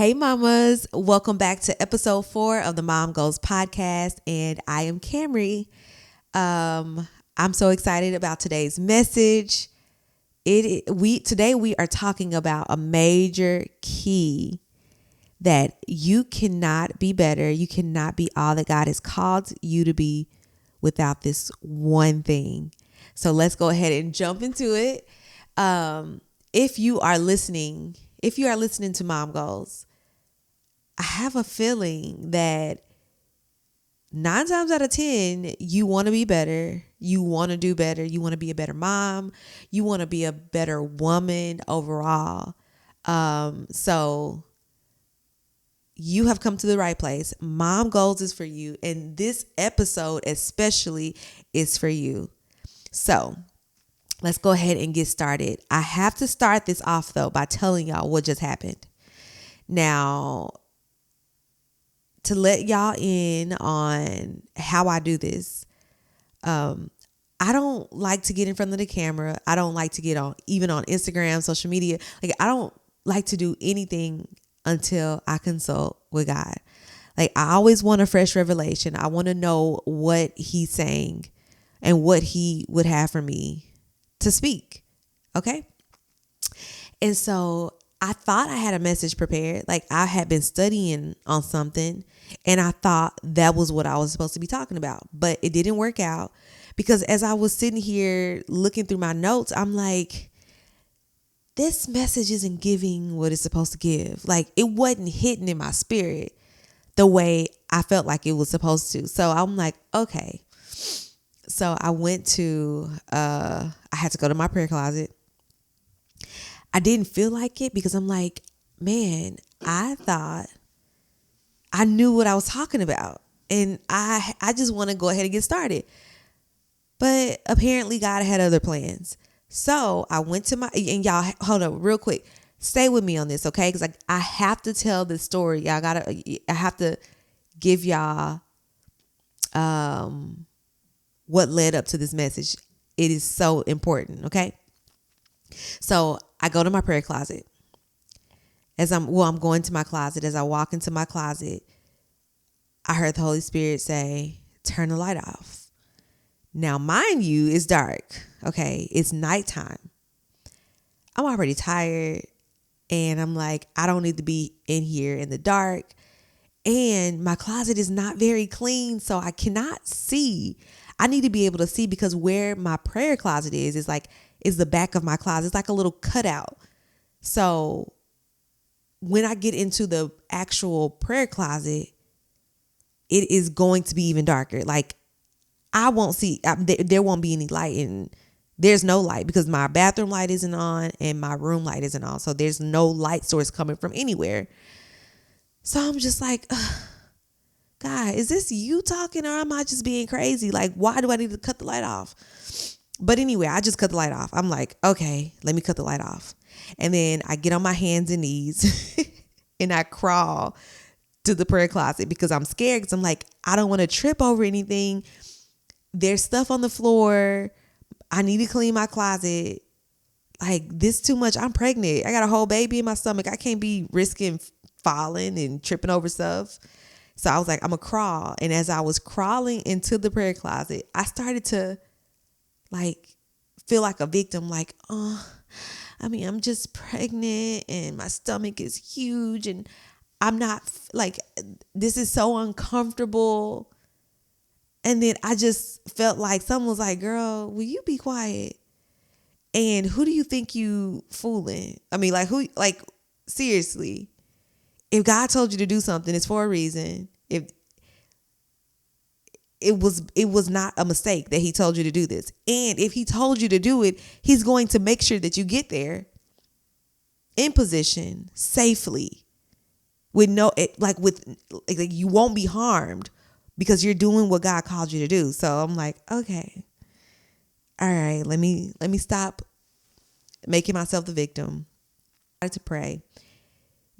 Hey mamas, welcome back to episode 4 of the Mom Goals podcast, and I am Camry. I'm so excited about today's message. Today we are talking about a major key that you cannot be better. You cannot be all that God has called you to be without this one thing. So let's go ahead and jump into it. If you are listening to Mom Goals, I have a feeling that 9 times out of 10, you want to be better. You want to do better. You want to be a better mom. You want to be a better woman overall. So you have come to the right place. Mom Goals is for you. And this episode especially is for you. So let's go ahead and get started. I have to start this off though by telling y'all what just happened. Now, to let y'all in on how I do this, I don't like to get in front of the camera. I don't like to get on, even on Instagram, social media. Like, I don't like to do anything until I consult with God. Like, I always want a fresh revelation. I want to know what he's saying and what he would have for me to speak. Okay. And so I thought I had a message prepared. Like, I had been studying on something and I thought that was what I was supposed to be talking about, but it didn't work out because as I was sitting here looking through my notes, I'm like, this message isn't giving what it's supposed to give. Like, it wasn't hitting in my spirit the way I felt like it was supposed to. So I'm like, okay. So I went to, I had to go to my prayer closet. I didn't feel like it because I'm like, man, I thought I knew what I was talking about. And I just want to go ahead and get started. But apparently God had other plans. So I went to and y'all, hold on real quick. Stay with me on this, okay? Because I have to tell this story. I have to give y'all what led up to this message. It is so important, okay? So I go to my prayer closet. I'm going to my closet. As I walk into my closet, I heard the Holy Spirit say, turn the light off. Now, mind you, it's dark. Okay. It's nighttime. I'm already tired. And I'm like, I don't need to be in here in the dark. And my closet is not very clean. So I cannot see. I need to be able to see because where my prayer closet is the back of my closet. It's like a little cutout. So when I get into the actual prayer closet, it is going to be even darker. Like, I won't see, there won't be any light, and there's no light because my bathroom light isn't on and my room light isn't on. So there's no light source coming from anywhere. So I'm just like, God, is this you talking or am I just being crazy? Like, why do I need to cut the light off? But anyway, I just cut the light off. I'm like, okay, let me cut the light off. And then I get on my hands and knees and I crawl to the prayer closet because I'm scared because I'm like, I don't want to trip over anything. There's stuff on the floor. I need to clean my closet. Like, this too much. I'm pregnant. I got a whole baby in my stomach. I can't be risking falling and tripping over stuff. So I was like, I'm going to crawl. And as I was crawling into the prayer closet, I started to feel like a victim. Like, I'm just pregnant and my stomach is huge and I'm not this is so uncomfortable. And then I just felt like someone was like, girl, will you be quiet? And who do you think you fooling? Seriously, if God told you to do something, it's for a reason. If it was not a mistake that he told you to do this. And if he told you to do it, he's going to make sure that you get there in position safely with you won't be harmed because you're doing what God called you to do. So I'm like, okay, all right, let me stop making myself the victim. I had to pray.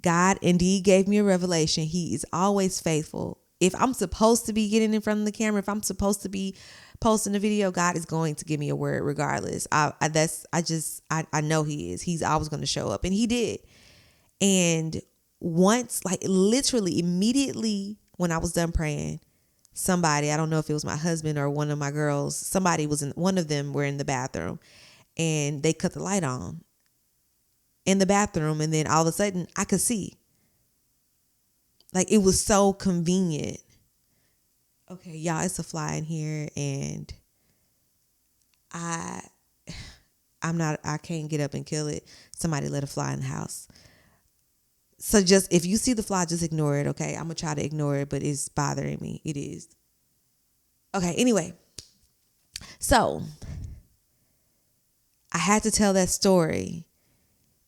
God indeed gave me a revelation. He is always faithful. If I'm supposed to be getting in front of the camera, if I'm supposed to be posting a video, God is going to give me a word regardless. I know he is. He's always going to show up, and he did. And once, like literally immediately when I was done praying, somebody, I don't know if it was my husband or one of my girls, somebody was in, one of them were in the bathroom and they cut the light on in the bathroom. And then all of a sudden I could see. Like, it was so convenient. Okay, y'all, it's a fly in here and I can't get up and kill it. Somebody let a fly in the house. So just, if you see the fly, just ignore it, okay? I'm going to try to ignore it, but it's bothering me. It is. Okay, anyway. So, I had to tell that story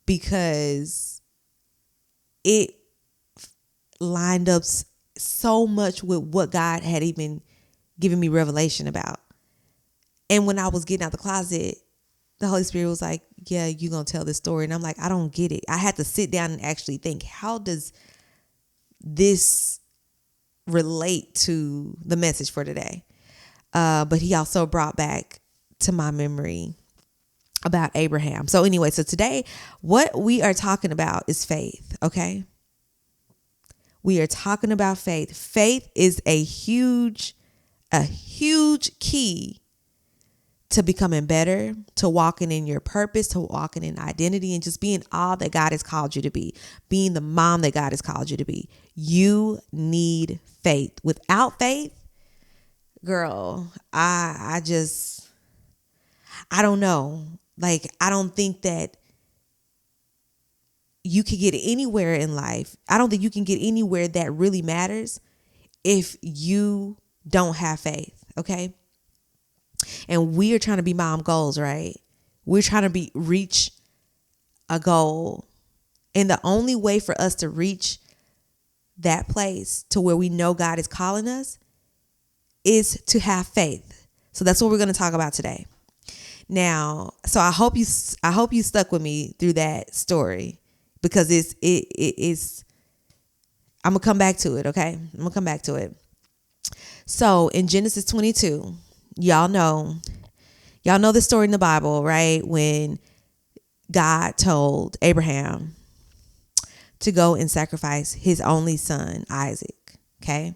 because it lined up so much with what God had even given me revelation about. And when I was getting out the closet, the Holy Spirit was like, yeah, you're going to tell this story. And I'm like, I don't get it. I had to sit down and actually think, how does this relate to the message for today? But he also brought back to my memory about Abraham. So anyway, so today what we are talking about is faith. Okay. We are talking about faith. Faith is a huge key to becoming better, to walking in your purpose, to walking in identity, and just being all that God has called you to be, being the mom that God has called you to be. You need faith. Without faith, girl, I don't know. Like, I don't think that you can get anywhere in life. I don't think you can get anywhere that really matters if you don't have faith. Okay. And we are trying to be mom goals, right? We're trying to reach a goal. And the only way for us to reach that place to where we know God is calling us is to have faith. So that's what we're going to talk about today. Now, so I hope you stuck with me through that story because it's I'm going to come back to it, okay? I'm going to come back to it. So in Genesis 22, y'all know the story in the Bible, right? When God told Abraham to go and sacrifice his only son, Isaac. Okay.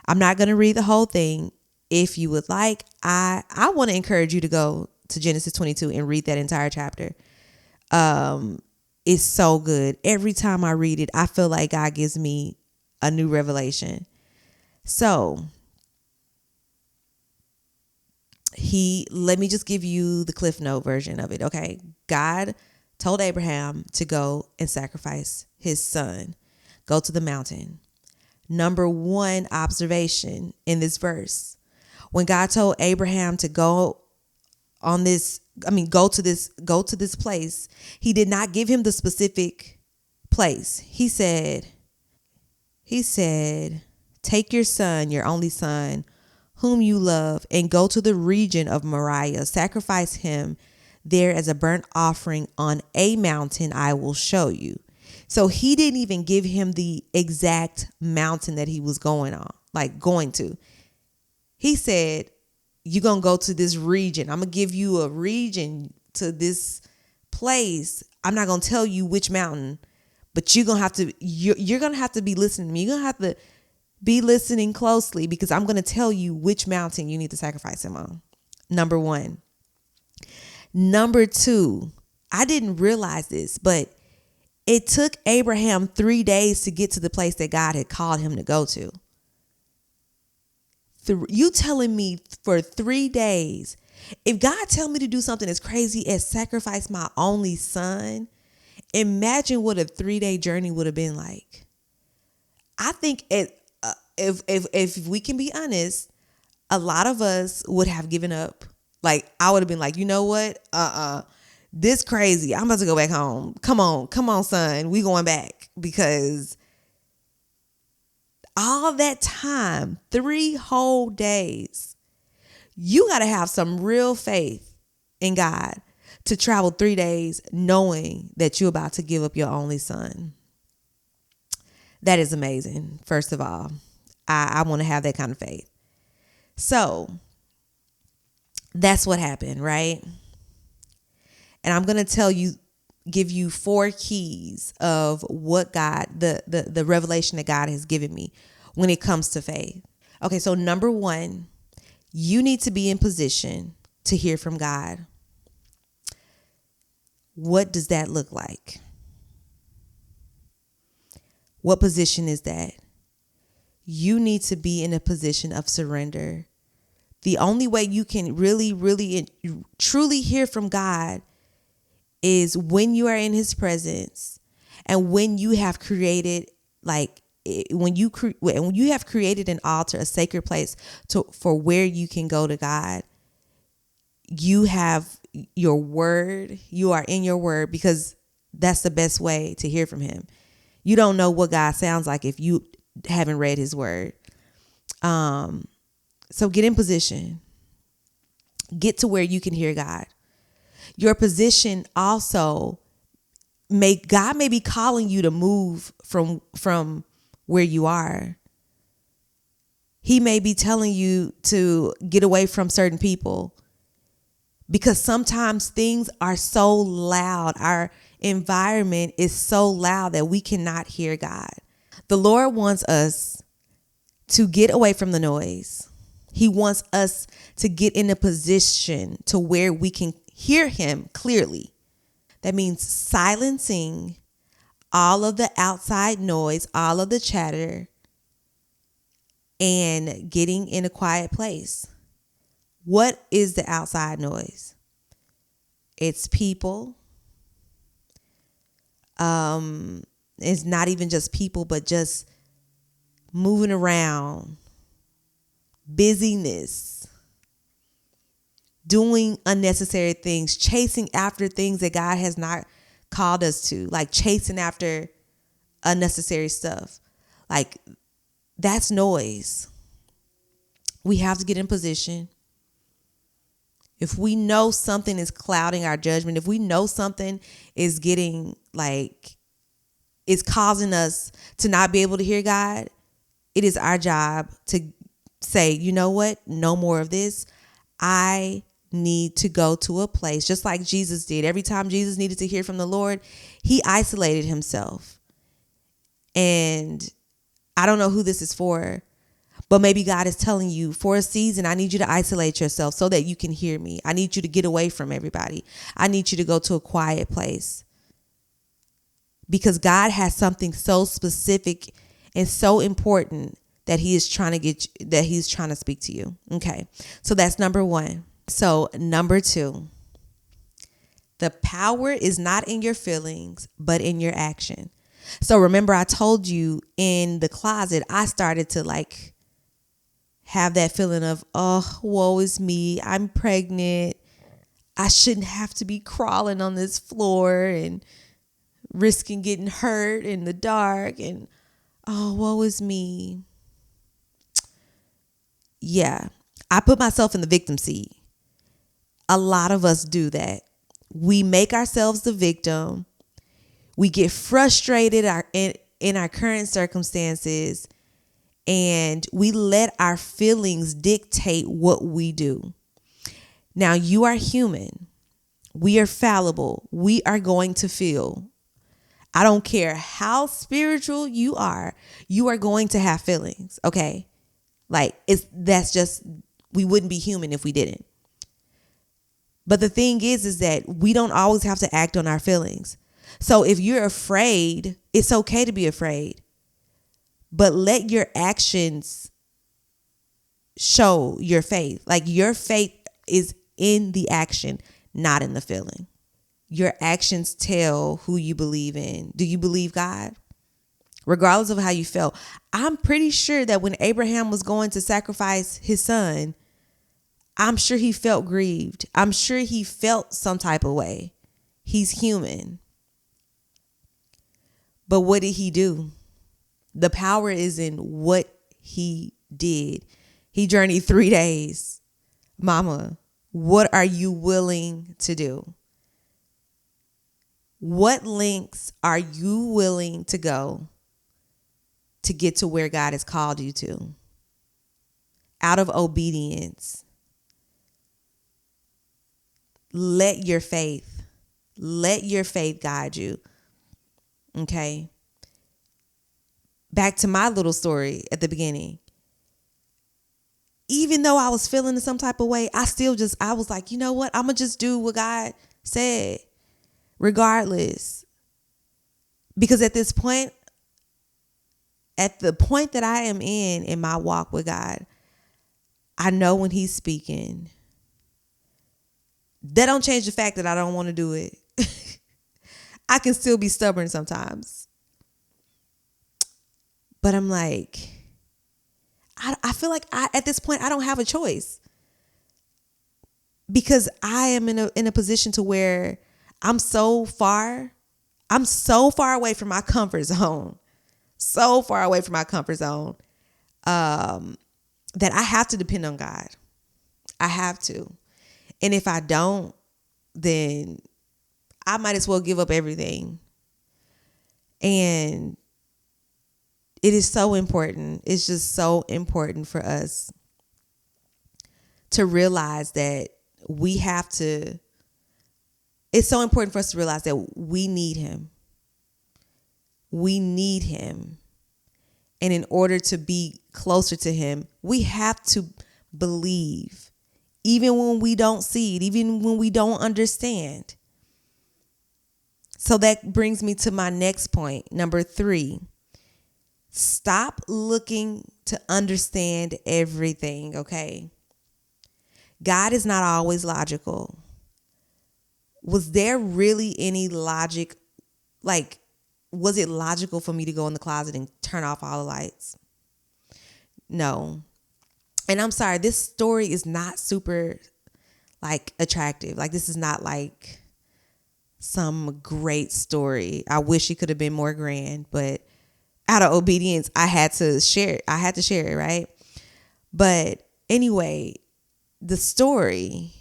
I'm not going to read the whole thing. If you would like, I want to encourage you to go to Genesis 22 and read that entire chapter. It's so good. Every time I read it, I feel like God gives me a new revelation. So let me just give you the Cliff Note version of it. Okay. God told Abraham to go and sacrifice his son. Go to the mountain. Number one observation in this verse, when God told Abraham to go to this place, he did not give him the specific place. He said, take your son, your only son, whom you love, and go to the region of Moriah. Sacrifice him there as a burnt offering on a mountain I will show you. So he didn't even give him the exact mountain that he was going to. He said, you're going to go to this region. I'm going to give you a region to this place. I'm not going to tell you which mountain, but you're going to have to be listening to me. You're going to have to be listening closely because I'm going to tell you which mountain you need to sacrifice him on. Number one. Number two, I didn't realize this, but it took Abraham 3 days to get to the place that God had called him to go to. You telling me for 3 days, if God tell me to do something as crazy as sacrifice my only son, imagine what a 3-day journey would have been like. I think if we can be honest, a lot of us would have given up. Like, I would have been like, you know what? This crazy. I'm about to go back home. Come on, son. We going back because all that time, 3 whole days, you got to have some real faith in God to travel 3 days knowing that you're about to give up your only son. That is amazing. First of all, I want to have that kind of faith. So that's what happened, right? And I'm going to tell you, give you 4 keys of what God, the revelation that God has given me when it comes to faith. Okay, so number 1, you need to be in position to hear from God. What does that look like? What position is that? You need to be in a position of surrender. The only way you can really, really, truly hear from God is when you are in his presence and when you have created, like, when you have created an altar, a sacred place for where you can go to God. You have your word. You are in your word, because that's the best way to hear from him. You don't know what God sounds like if you haven't read his word. So get in position. Get to where you can hear God. Your position also God may be calling you to move from where you are. He may be telling you to get away from certain people, because sometimes things are so loud. Our environment is so loud that we cannot hear God. The Lord wants us to get away from the noise. He wants us to get in a position to where we can hear him clearly. That means silencing all of the outside noise, all of the chatter, and getting in a quiet place. What is the outside noise? It's people. It's not even just people, but just moving around, busyness, doing unnecessary things, chasing after things that God has not called us to, like chasing after unnecessary stuff. Like, that's noise. We have to get in position. If we know something is clouding our judgment, if we know something is getting, like, it's causing us to not be able to hear God, it is our job to say, you know what? No more of this. I need to go to a place, just like Jesus did. Every time Jesus needed to hear from the Lord, he isolated himself. And I don't know who this is for, but maybe God is telling you, for a season, I need you to isolate yourself so that you can hear me. I need you to get away from everybody. I need you to go to a quiet place, because God has something so specific and so important that he is trying to speak to you. Okay. So that's number 1. So number 2, the power is not in your feelings, but in your action. So remember, I told you in the closet, I started to, like, have that feeling of, oh, woe is me. I'm pregnant. I shouldn't have to be crawling on this floor and risking getting hurt in the dark. And, oh, woe is me. Yeah, I put myself in the victim seat. A lot of us do that. We make ourselves the victim. We get frustrated in our current circumstances, and we let our feelings dictate what we do. Now, you are human. We are fallible. We are going to feel. I don't care how spiritual you are going to have feelings, okay? Like, we wouldn't be human if we didn't. But the thing is that we don't always have to act on our feelings. So if you're afraid, it's okay to be afraid. But let your actions show your faith. Like, your faith is in the action, not in the feeling. Your actions tell who you believe in. Do you believe God? Regardless of how you felt. I'm pretty sure that when Abraham was going to sacrifice his son, I'm sure he felt grieved. I'm sure he felt some type of way. He's human. But what did he do? The power is in what he did. He journeyed 3 days. Mama, what are you willing to do? What lengths are you willing to go to get to where God has called you to? Out of obedience. Let your faith Let your faith guide you. Okay. Back to my little story at the beginning. Even though I was feeling in some type of way, I was like, you know what? I'm going to just do what God said, regardless. Because at this point, at the point that I am in my walk with God, I know when he's speaking. That don't change the fact that I don't want to do it. I can still be stubborn sometimes. But I'm like, I feel like at this point, I don't have a choice. Because I am in a position to where I'm so far away from my comfort zone. So far away from my comfort zone. That I have to depend on God. I have to. And if I don't, then I might as well give up everything. And it is so important. It's just so important for us to realize that it's so important for us to realize that we need him. We need him. And in order to be closer to him, we have to believe, even when we don't see it, even when we don't understand. So that brings me to my next point, number 3. Stop looking to understand everything, okay? God is not always logical. Was there really any logic? Like, was it logical for me to go in the closet and turn off all the lights? No. And I'm sorry, this story is not super like attractive. Like, this is not like some great story. I wish it could have been more grand, but out of obedience, I had to share it, right? But anyway, the story,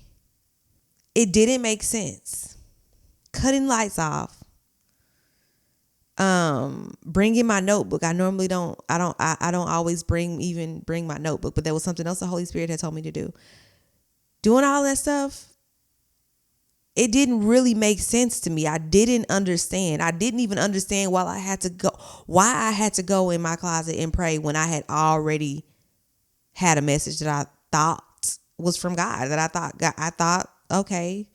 it didn't make sense. Cutting lights off. Bringing my notebook. I normally don't always bring my notebook, but there was something else the Holy Spirit had told me to do. Doing all that stuff, it didn't really make sense to me. I didn't understand. I didn't even understand why I had to go in my closet and pray when I had already had a message that I thought was from God, that I thought, okay,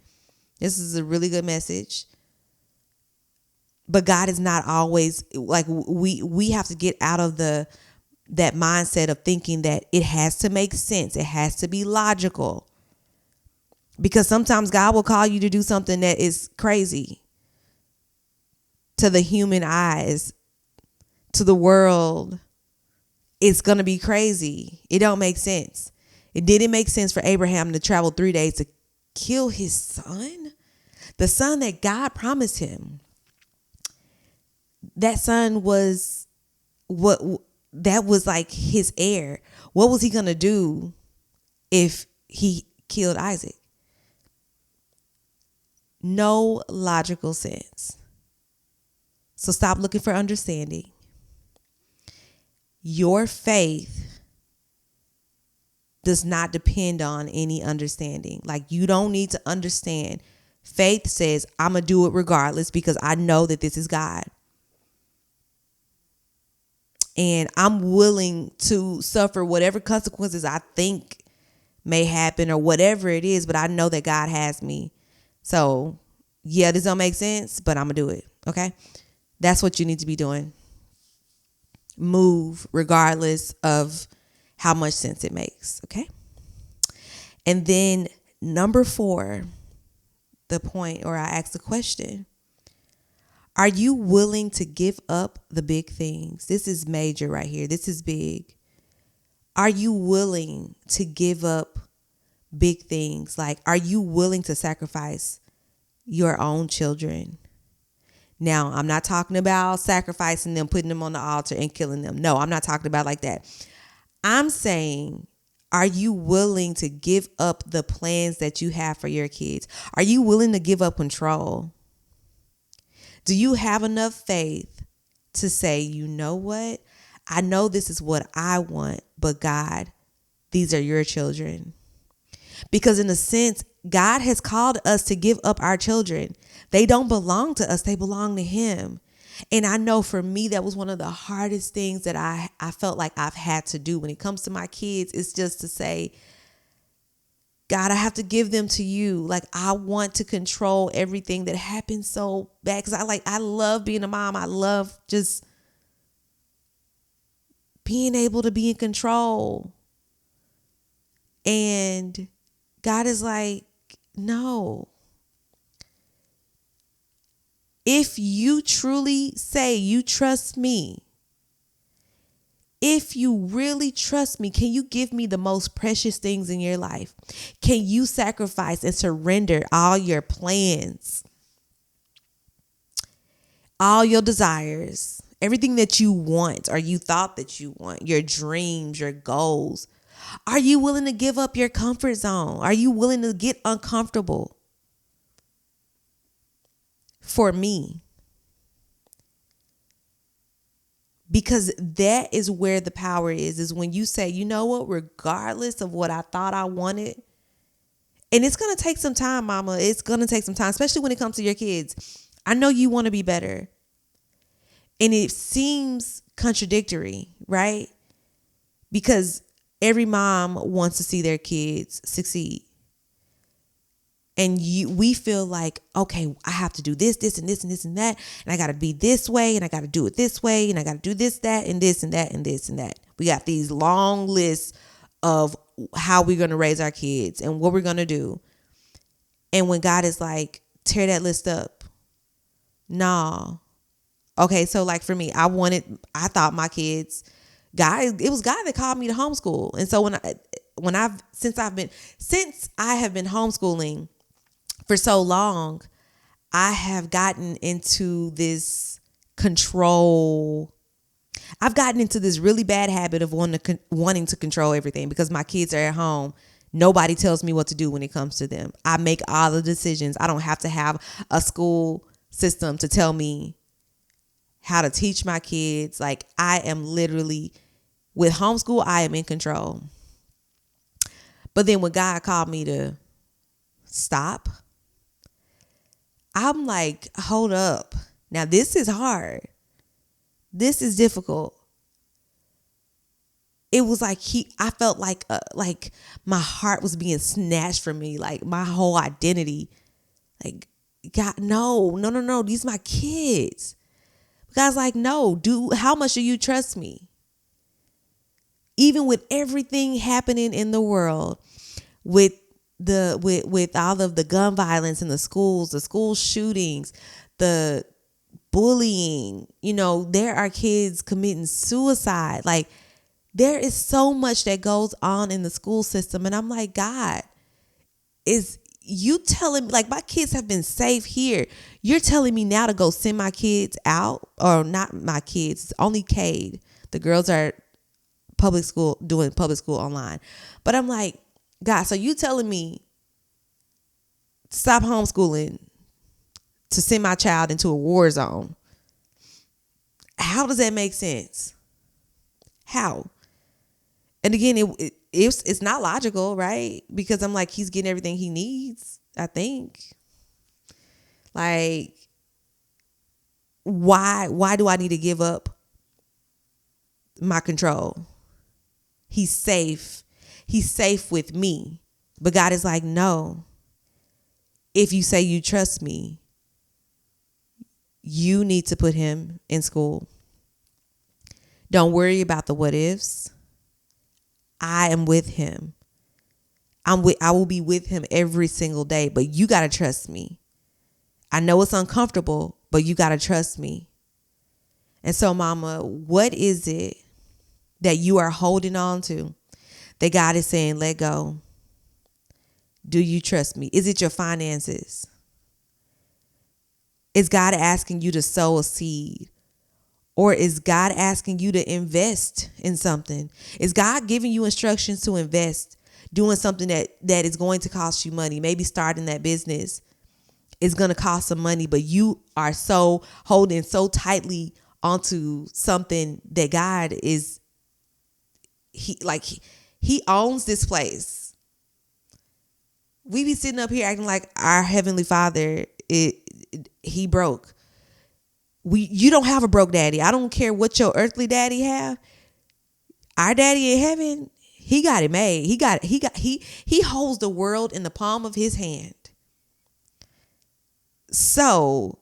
this is a really good message. But God is not always like, we have to get out of that mindset of thinking that it has to make sense. It has to be logical. Because sometimes God will call you to do something that is crazy to the human eyes, to the world. It's going to be crazy. It don't make sense. It didn't make sense for Abraham to travel 3 days to kill his son, the son that God promised him. That son was that was like his heir. What was he going to do if he killed Isaac? No logical sense. So stop looking for understanding. Your faith does not depend on any understanding. Like, you don't need to understand. Faith says, I'm going to do it regardless because I know that this is God. And I'm willing to suffer whatever consequences I think may happen or whatever it is, but I know that God has me. So, yeah, this don't make sense, but I'm going to do it. Okay? That's what you need to be doing. Move regardless of how much sense it makes. Okay? And then number 4, the point, or I asked the question, are you willing to give up the big things? This is major right here. This is big. Are you willing to give up big things? Like, are you willing to sacrifice your own children? Now, I'm not talking about sacrificing them, putting them on the altar and killing them. No, I'm not talking about like that. I'm saying, are you willing to give up the plans that you have for your kids? Are you willing to give up control? Do you have enough faith to say, you know what? I know this is what I want, but God, these are your children. Because in a sense, God has called us to give up our children. They don't belong to us. They belong to him. And I know for me, that was one of the hardest things that I felt like I've had to do when it comes to my kids. It's just to say, God, I have to give them to you. Like, I want to control everything that happens so bad. Because I love being a mom. I love just being able to be in control. And God is like, no. If you truly say you trust me, if you really trust me, can you give me the most precious things in your life? Can you sacrifice and surrender all your plans, all your desires, everything that you want or you thought that you want, your dreams, your goals? Are you willing to give up your comfort zone? Are you willing to get uncomfortable for me? Because that is where the power is when you say, you know what, regardless of what I thought I wanted, and it's going to take some time, mama. It's going to take some time, especially when it comes to your kids. I know you want to be better. And it seems contradictory, right? Because every mom wants to see their kids succeed. And we feel like, okay, I have to do this, this, and this, and this, and that. And I got to be this way, and I got to do it this way, and I got to do this, that, and this, and that, and this, and that. We got these long lists of how we're going to raise our kids and what we're going to do. And when God is like, tear that list up. Nah. Okay, so like for me, I thought my kids, it was God that called me to homeschool. And so since I have been homeschooling for so long, I have gotten into this control. I've gotten into this really bad habit of wanting to control everything because my kids are at home. Nobody tells me what to do when it comes to them. I make all the decisions. I don't have to have a school system to tell me how to teach my kids. Like, I am literally, with homeschool, I am in control. But then when God called me to stop, I'm like, hold up. Now, this is hard. This is difficult. It was like I felt like my heart was being snatched from me, like my whole identity. Like, God, no. These are my kids. God's like, no, how much do you trust me? Even with everything happening in the world, with all of the gun violence in the schools, the school shootings, the bullying, there are kids committing suicide. Like, there is so much that goes on in the school system. And I'm like, God, is you telling me, like, my kids have been safe here. You're telling me now to go send my kids out, or not my kids, it's only Cade. The girls are doing public school online. But I'm like, God, so you telling me to stop homeschooling to send my child into a war zone? How does that make sense? How? And again, it's not logical, right? Because I'm like, he's getting everything he needs, I think. Like, why do I need to give up my control? He's safe. He's safe with me. But God is like, no. If you say you trust me, you need to put him in school. Don't worry about the what ifs. I am with him. I will be with him every single day, but you got to trust me. I know it's uncomfortable, but you got to trust me. And so, mama, what is it that you are holding on to that God is saying, let go? Do you trust me? Is it your finances? Is God asking you to sow a seed? Or is God asking you to invest in something? Is God giving you instructions to invest, doing something that is going to cost you money? Maybe starting that business is going to cost some money, but you are so holding so tightly onto something that God is, he owns this place. We be sitting up here acting like our Heavenly Father, he broke. You don't have a broke daddy. I don't care what your earthly daddy have. Our daddy in heaven, he got it made. He holds the world in the palm of his hand. So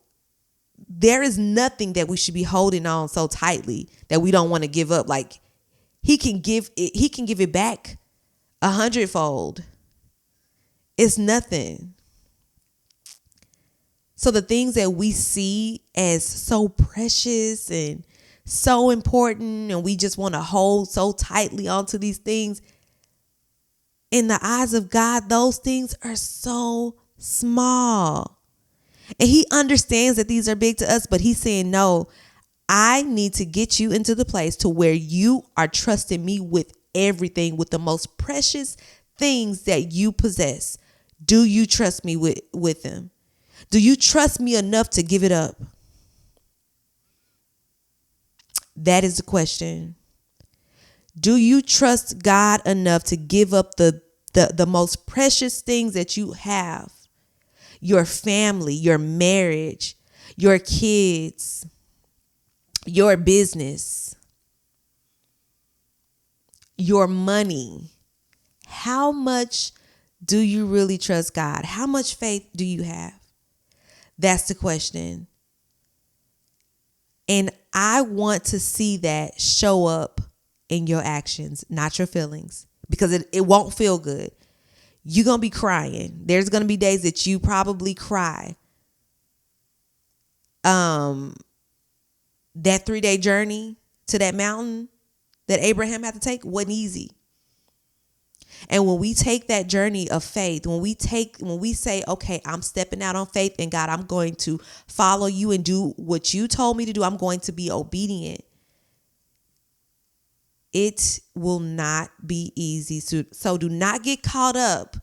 there is nothing that we should be holding on so tightly that we don't want to give up. Like he can give it back 100-fold. It's nothing. So the things that we see as so precious and so important, and we just want to hold so tightly onto these things, in the eyes of God, those things are so small. And he understands that these are big to us, but he's saying, no, I need to get you into the place to where you are trusting me with everything, with the most precious things that you possess. Do you trust me with them? Do you trust me enough to give it up? That is the question. Do you trust God enough to give up the most precious things that you have? Your family, your marriage, your kids, your business, your money. How much do you really trust God? How much faith do you have? That's the question. And I want to see that show up in your actions, not your feelings, because it won't feel good. You're going to be crying. There's going to be days that you probably cry. That 3-day journey to that mountain that Abraham had to take wasn't easy. And when we take that journey of faith, when we say, okay, I'm stepping out on faith, and God, I'm going to follow you and do what you told me to do. I'm going to be obedient. It will not be easy. So do not get caught up.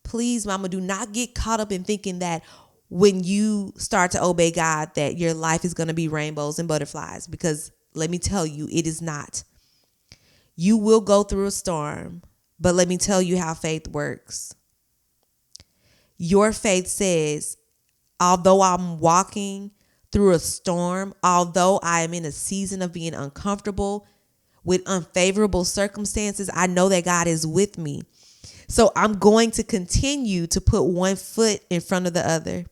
Please, mama, do not get caught up in thinking that when you start to obey God, that your life is going to be rainbows and butterflies, because let me tell you, it is not. You will go through a storm, but let me tell you how faith works. Your faith says, although I'm walking through a storm, although I am in a season of being uncomfortable with unfavorable circumstances, I know that God is with me. So I'm going to continue to put one foot in front of the other.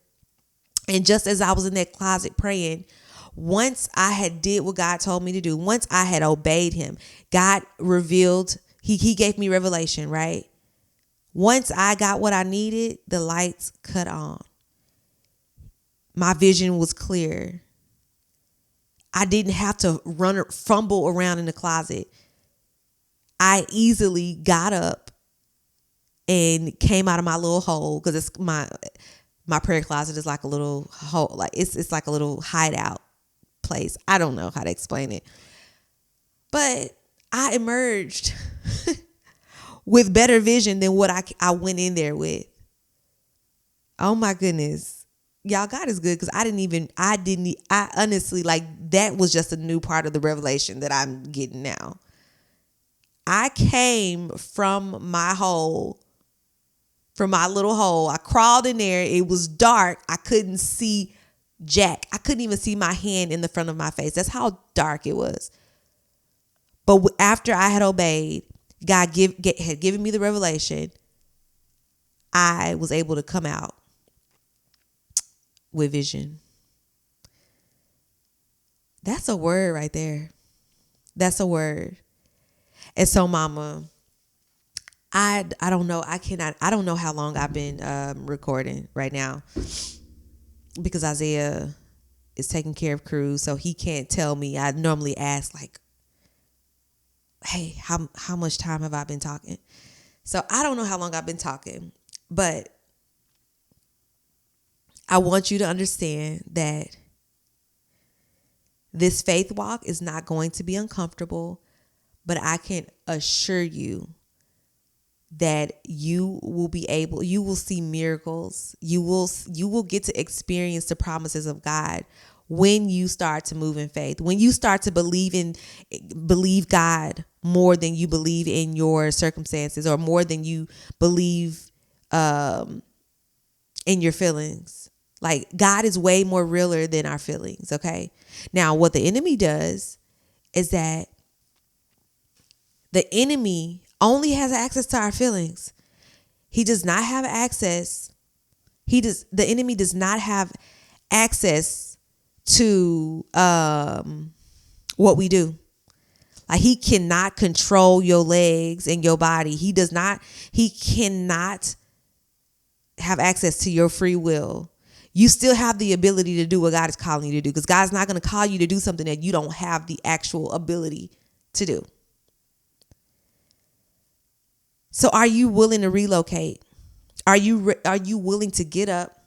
And just as I was in that closet praying, once I had did what God told me to do, once I had obeyed him, God revealed, he gave me revelation, right? Once I got what I needed, the lights cut on. My vision was clear. I didn't have to fumble around in the closet. I easily got up and came out of my little hole, because it's my prayer closet is like a little hole, like it's like a little hideout place. I don't know how to explain it, but I emerged with better vision than what I went in there with. Oh my goodness. Y'all, God is good, because I honestly, like, that was just a new part of the revelation that I'm getting now. I came from my hole, from my little hole. I crawled in there. It was dark. I couldn't see jack. I couldn't even see my hand in the front of my face. That's how dark it was. But after I had obeyed, God had given me the revelation. I was able to come out with vision. That's a word right there. That's a word. And so, mama, I don't know. I don't know how long I've been recording right now, because Isaiah is taking care of Cruz, so he can't tell me. I normally ask, like, hey, how much time have I been talking? So I don't know how long I've been talking, but I want you to understand that this faith walk is not going to be uncomfortable, but I can assure you that you will see miracles. You will get to experience the promises of God when you start to move in faith, when you start to believe God more than you believe in your circumstances, or more than you believe in your feelings. Like, God is way more realer than our feelings, okay? Now, what the enemy does is that the enemy only has access to our feelings. He does not have access. The enemy does not have access to what we do. Like, he cannot control your legs and your body. He cannot have access to your free will. You still have the ability to do what God is calling you to do, because God's not going to call you to do something that you don't have the actual ability to do. So are you willing to relocate? Are you willing to get up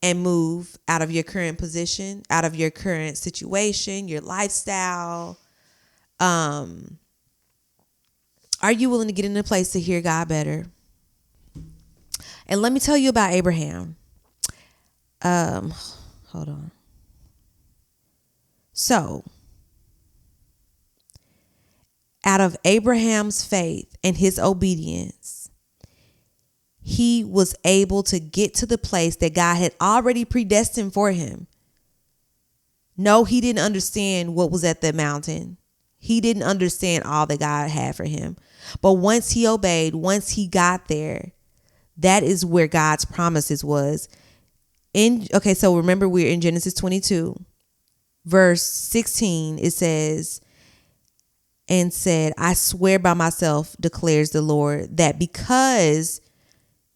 and move out of your current position, out of your current situation, your lifestyle? Are you willing to get in a place to hear God better? And let me tell you about Abraham. Hold on. So, out of Abraham's faith and his obedience, he was able to get to the place that God had already predestined for him. No, he didn't understand what was at the mountain. He didn't understand all that God had for him. But once he obeyed, once he got there, that is where God's promises was. So remember, we're in Genesis 22, verse 16. It says, and said, I swear by myself, declares the Lord, that because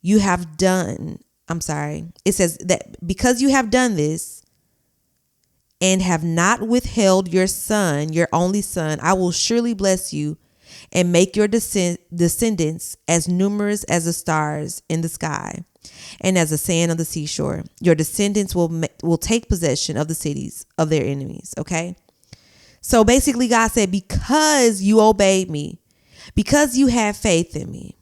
you have done, it says that because you have done this and have not withheld your son, your only son, I will surely bless you and make your descendants as numerous as the stars in the sky and as the sand on the seashore. Your descendants will take possession of the cities of their enemies. Okay. So basically God said, because you obeyed me, because you had faith in me,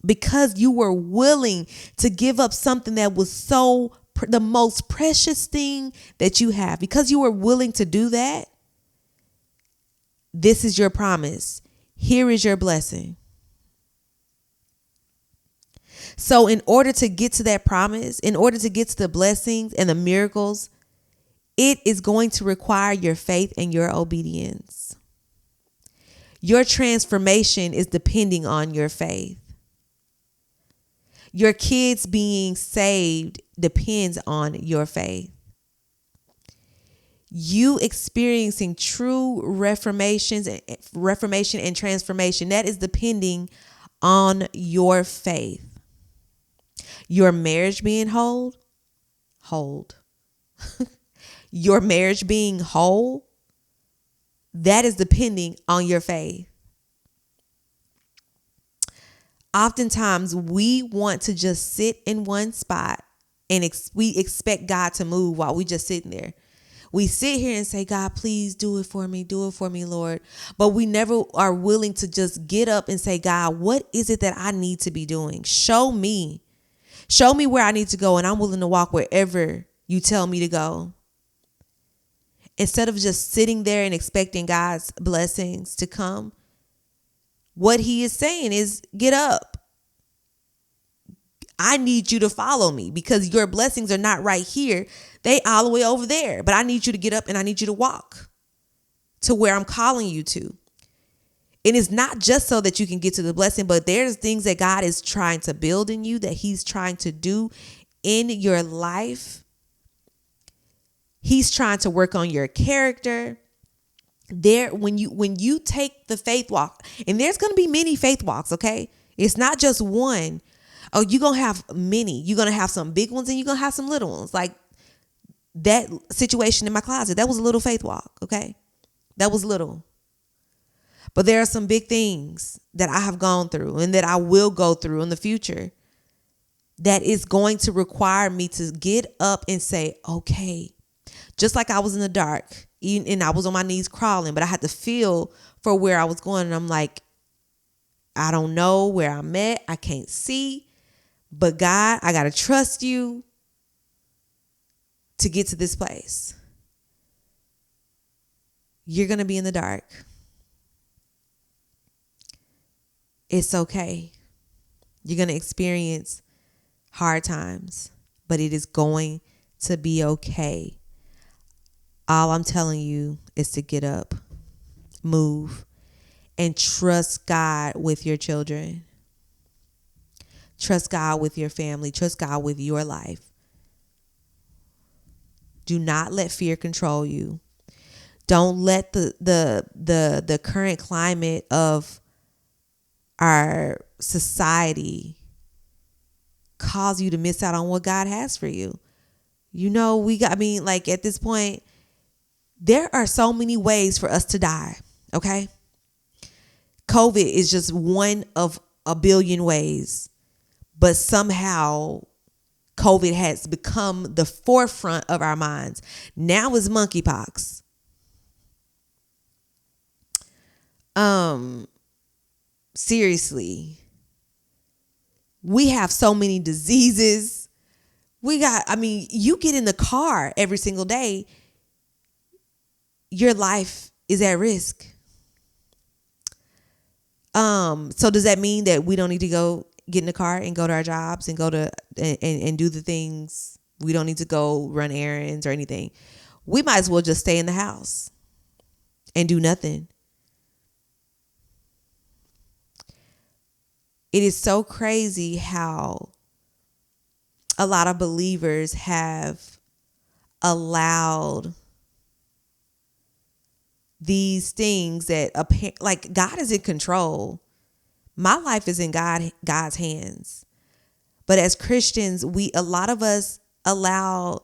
because you were willing to give up something that was the most precious thing that you have, because you were willing to do that, this is your promise. Here is your blessing. So in order to get to that promise, in order to get to the blessings and the miracles, it is going to require your faith and your obedience. Your transformation is depending on your faith. Your kids being saved depends on your faith. You experiencing true reformation and transformation, that is depending on your faith. Your marriage being whole. Your marriage being whole, that is depending on your faith. Oftentimes we want to just sit in one spot and we expect God to move while we just sitting there. We sit here and say, God, please do it for me, Lord. But we never are willing to just get up and say, God, what is it that I need to be doing? Show me where I need to go, and I'm willing to walk wherever you tell me to go. Instead of just sitting there and expecting God's blessings to come, what he is saying is, get up. I need you to follow me, because your blessings are not right here. They all the way over there. But I need you to get up and I need you to walk to where I'm calling you to. It is not just so that you can get to the blessing, but there's things that God is trying to build in you, that he's trying to do in your life. He's trying to work on your character. When you take the faith walk, and there's going to be many faith walks, okay? It's not just one. Oh, you're going to have many. You're going to have some big ones and you're going to have some little ones. Like that situation in my closet, that was a little faith walk, okay? That was little. But there are some big things that I have gone through and that I will go through in the future that is going to require me to get up and say, okay, just like I was in the dark and I was on my knees crawling, but I had to feel for where I was going. And I'm like, I don't know where I'm at. I can't see. But God, I got to trust you to get to this place. You're going to be in the dark. It's okay. You're going to experience hard times, but it is going to be okay. All I'm telling you is to get up, move, and trust God with your children. Trust God with your family. Trust God with your life. Do not let fear control you. Don't let the current climate of our society cause you to miss out on what God has for you. Like at this point, there are so many ways for us to die. Okay. COVID is just one of a billion ways, but somehow COVID has become the forefront of our minds. Now is monkeypox. Seriously, we have so many diseases. You get in the car every single day, your life is at risk. So does that mean that we don't need to go get in the car and go to our jobs and go to and do the things? We don't need to go run errands or anything. We might as well just stay in the house and do nothing. It is so crazy how a lot of believers have allowed these things that like God is in control. My life is in God's hands. But as Christians, a lot of us allow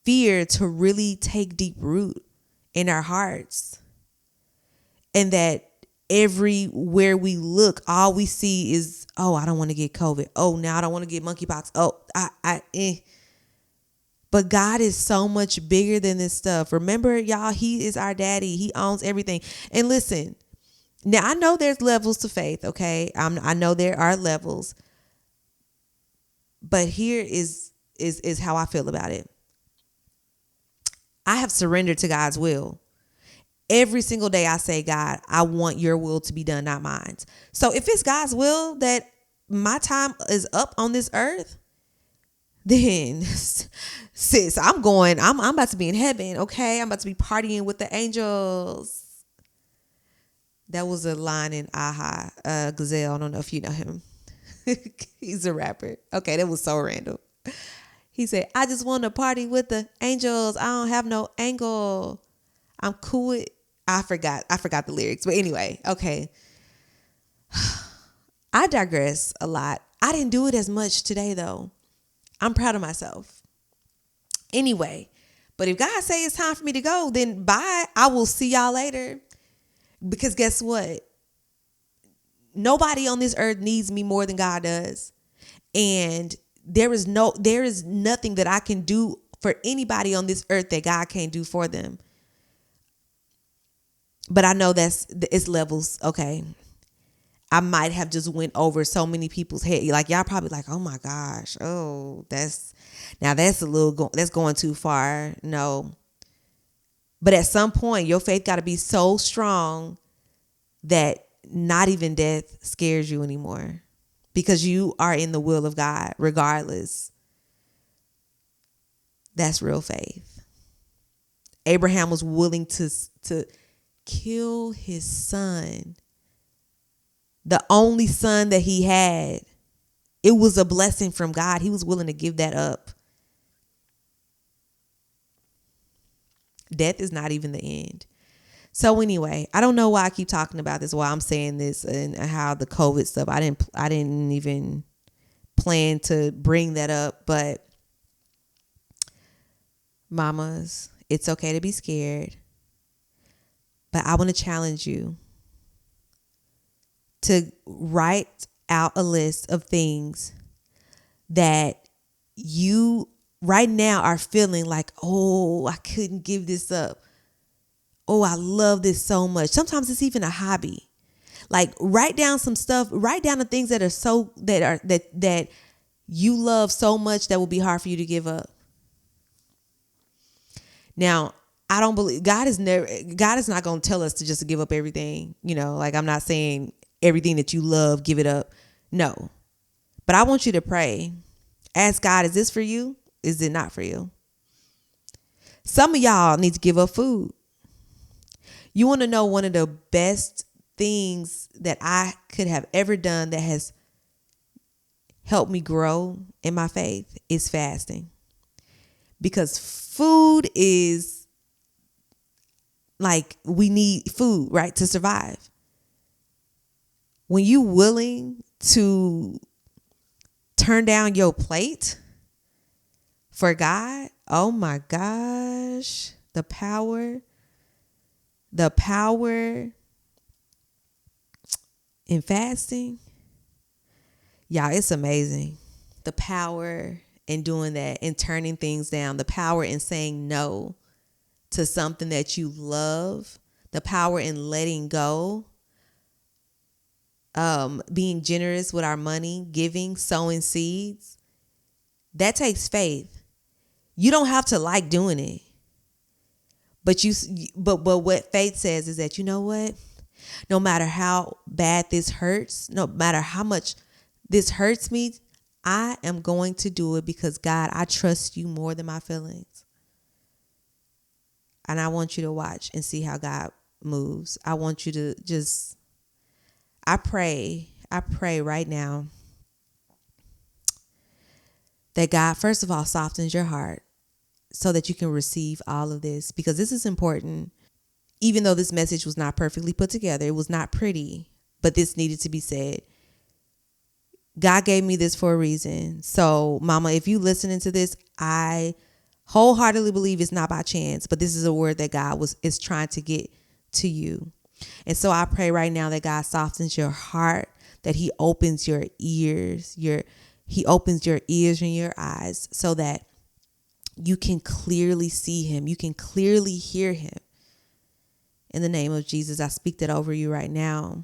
fear to really take deep root in our hearts. And that everywhere we look, all we see is, oh, I don't want to get COVID. Oh, now I don't want to get monkeypox. Oh, But God is so much bigger than this stuff. Remember, y'all, He is our daddy. He owns everything. And listen, now I know there's levels to faith, okay? I know there are levels. But here is how I feel about it. I have surrendered to God's will. Every single day I say, God, I want your will to be done, not mine. So if it's God's will that my time is up on this earth, then sis, I'm about to be in heaven. Okay. I'm about to be partying with the angels. That was a line in Aha, Gazelle. I don't know if you know him. He's a rapper. Okay. That was so random. He said, I just want to party with the angels. I don't have no angle. I'm cool with, I forgot the lyrics, but anyway, okay. I digress a lot. I didn't do it as much today though. I'm proud of myself. Anyway, but if God say it's time for me to go, then bye. I will see y'all later. Because guess what? Nobody on this earth needs me more than God does. And there is nothing that I can do for anybody on this earth that God can't do for them. But I know it's levels. Okay. I might have just went over so many people's head. Like y'all probably like, oh my gosh. Oh, that's going too far. No. But at some point, your faith got to be so strong that not even death scares you anymore because you are in the will of God regardless. That's real faith. Abraham was willing to kill his son, the only son that he had. It was a blessing from God. He was willing to give that up. Death is not even the end. So anyway, I don't know why I keep talking about this, why I'm saying this and how the COVID stuff, I didn't even plan to bring that up, but mamas, it's okay to be scared. But I want to challenge you to write out a list of things that you right now are feeling like, oh, I couldn't give this up. Oh, I love this so much. Sometimes it's even a hobby. Like write down some stuff, write down the things that you love so much that will be hard for you to give up. Now, I don't believe God is not going to tell us to just give up everything. Like I'm not saying everything that you love, give it up. No. But I want you to pray. Ask God, is this for you? Is it not for you? Some of y'all need to give up food. You want to know one of the best things that I could have ever done that has helped me grow in my faith is fasting. Because food is like, we need food, right, to survive. When you willing to turn down your plate for God, oh my gosh, the power in fasting, y'all, it's amazing. The power in doing that and turning things down, the power in saying no to something that you love, the power in letting go, being generous with our money, giving, sowing seeds. That takes faith. You don't have to like doing it. But what faith says is that, you know what? No matter how bad this hurts, no matter how much this hurts me, I am going to do it because, God, I trust you more than my feelings. And I want you to watch and see how God moves. I want you to just, I pray right now that God, first of all, softens your heart so that you can receive all of this, because this is important. Even though this message was not perfectly put together, it was not pretty, but this needed to be said. God gave me this for a reason. So, Mama, if you listening to this, I wholeheartedly believe it's not by chance, but this is a word that God is trying to get to you. And so I pray right now that God softens your heart, that he opens your ears, he opens your ears and your eyes so that you can clearly see him. You can clearly hear him. In the name of Jesus, I speak that over you right now.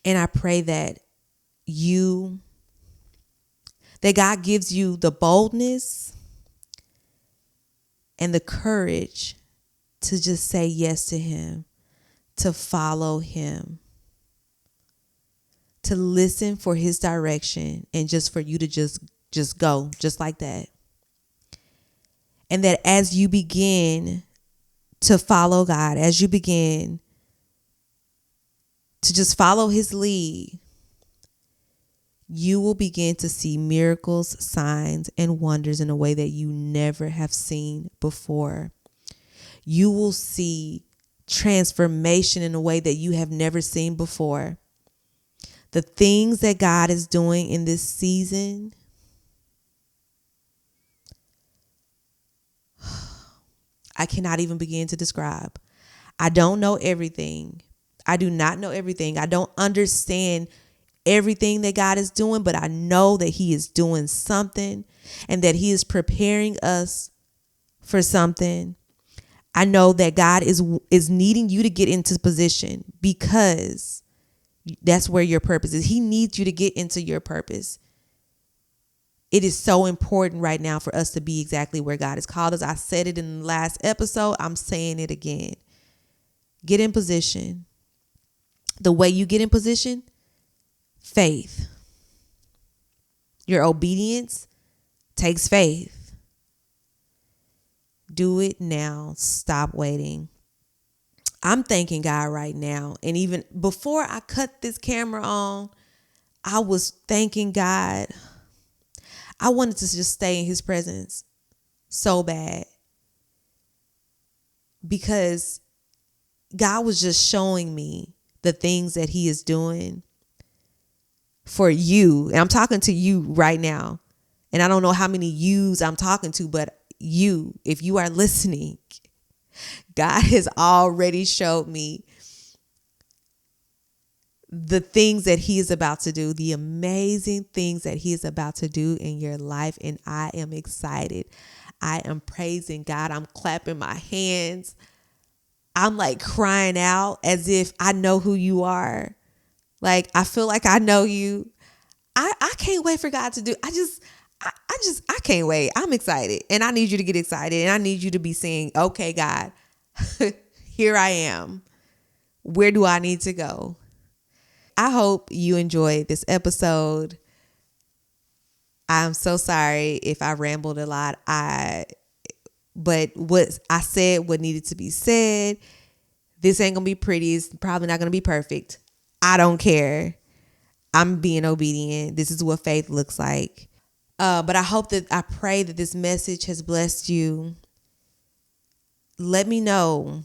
And I pray that God gives you the boldness and the courage to just say yes to him, to follow him, to listen for his direction, and just for you to just go just like that. And that as you begin to follow God, as you begin to just follow his lead, you will begin to see miracles, signs, and wonders in a way that you never have seen before. You will see transformation in a way that you have never seen before. The things that God is doing in this season, I cannot even begin to describe. I don't know everything. I do not know everything. I don't understand everything that God is doing, but I know that he is doing something and that he is preparing us for something. I know that God is needing you to get into position, because that's where your purpose is. He needs you to get into your purpose. It is so important right now for us to be exactly where God has called us. I said it in the last episode. I'm saying it again. Get in position. The way you get in position, faith. Your obedience takes faith. Do it now. Stop waiting. I'm thanking God right now. And even before I cut this camera on, I was thanking God. I wanted to just stay in his presence so bad, because God was just showing me the things that he is doing for you. And I'm talking to you right now. And I don't know how many yous I'm talking to, but you, if you are listening, God has already showed me the things that he is about to do, the amazing things that he is about to do in your life. And I am excited. I am praising God. I'm clapping my hands. I'm like crying out as if I know who you are. Like, I feel like I know you. I can't wait for God to do. I can't wait. I'm excited, and I need you to get excited, and I need you to be saying, okay, God, here I am. Where do I need to go? I hope you enjoyed this episode. I'm so sorry if I rambled a lot. But what I said, what needed to be said. This ain't gonna be pretty. It's probably not gonna be perfect. I don't care. I'm being obedient. This is what faith looks like. But I pray that this message has blessed you. Let me know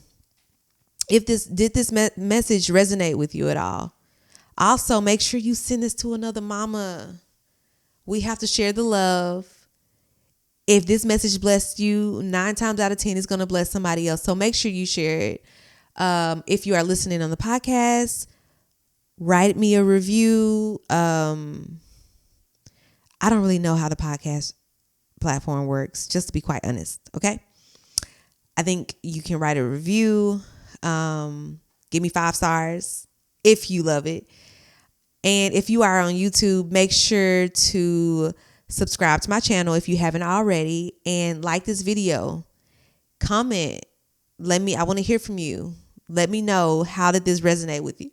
if this message resonate with you at all. Also, make sure you send this to another mama. We have to share the love. If this message blessed you, 9 times out of 10, it's going to bless somebody else. So make sure you share it. If you are listening on the podcast, write me a review. I don't really know how the podcast platform works, just to be quite honest. Okay. I think you can write a review. Give me 5 stars if you love it. And if you are on YouTube, make sure to subscribe to my channel if you haven't already, and like this video. Comment. I want to hear from you. Let me know, how did this resonate with you?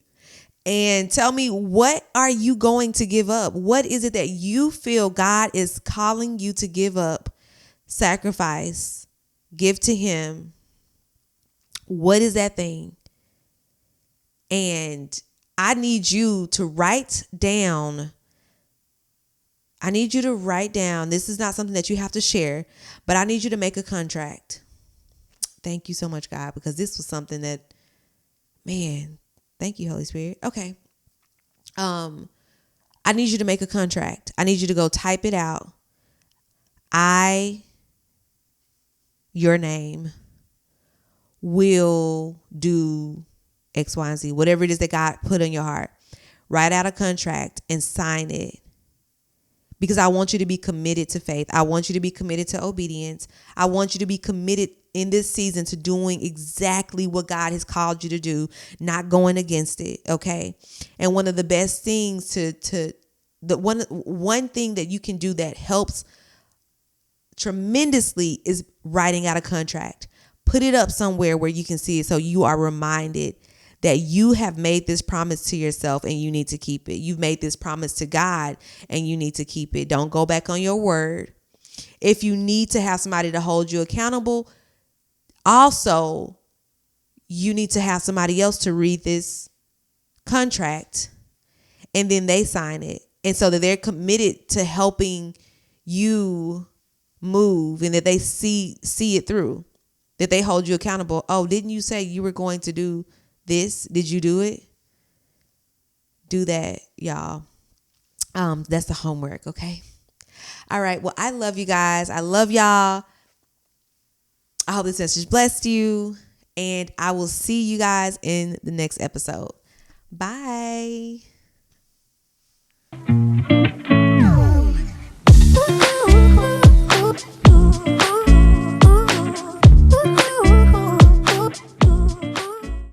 And tell me, what are you going to give up? What is it that you feel God is calling you to give up? Sacrifice. Give to Him. What is that thing? And I need you to write down. This is not something that you have to share, but I need you to make a contract. Thank you so much, God, because this was something that, man, thank you, Holy Spirit. Okay. I need you to make a contract. I need you to go type it out. Your name, will do X, Y, and Z, whatever it is that God put on your heart. Write out a contract and sign it. Because I want you to be committed to faith. I want you to be committed to obedience. I want you to be committed in this season to doing exactly what God has called you to do, not going against it. Okay. And one of the best things one thing that you can do that helps tremendously is writing out a contract. Put it up somewhere where you can see it, so you are reminded that you have made this promise to yourself and you need to keep it. You've made this promise to God and you need to keep it. Don't go back on your word. If you need to have somebody to hold you accountable, also, you need to have somebody else to read this contract and then they sign it. And so that they're committed to helping you move and that they see it through, that they hold you accountable. Oh, didn't you say you were going to do this? Did you do it? Do that, y'all. That's the homework. Okay. All right. Well, I love you guys. I love y'all. I hope this message blessed you, and I will see you guys in the next episode. Bye.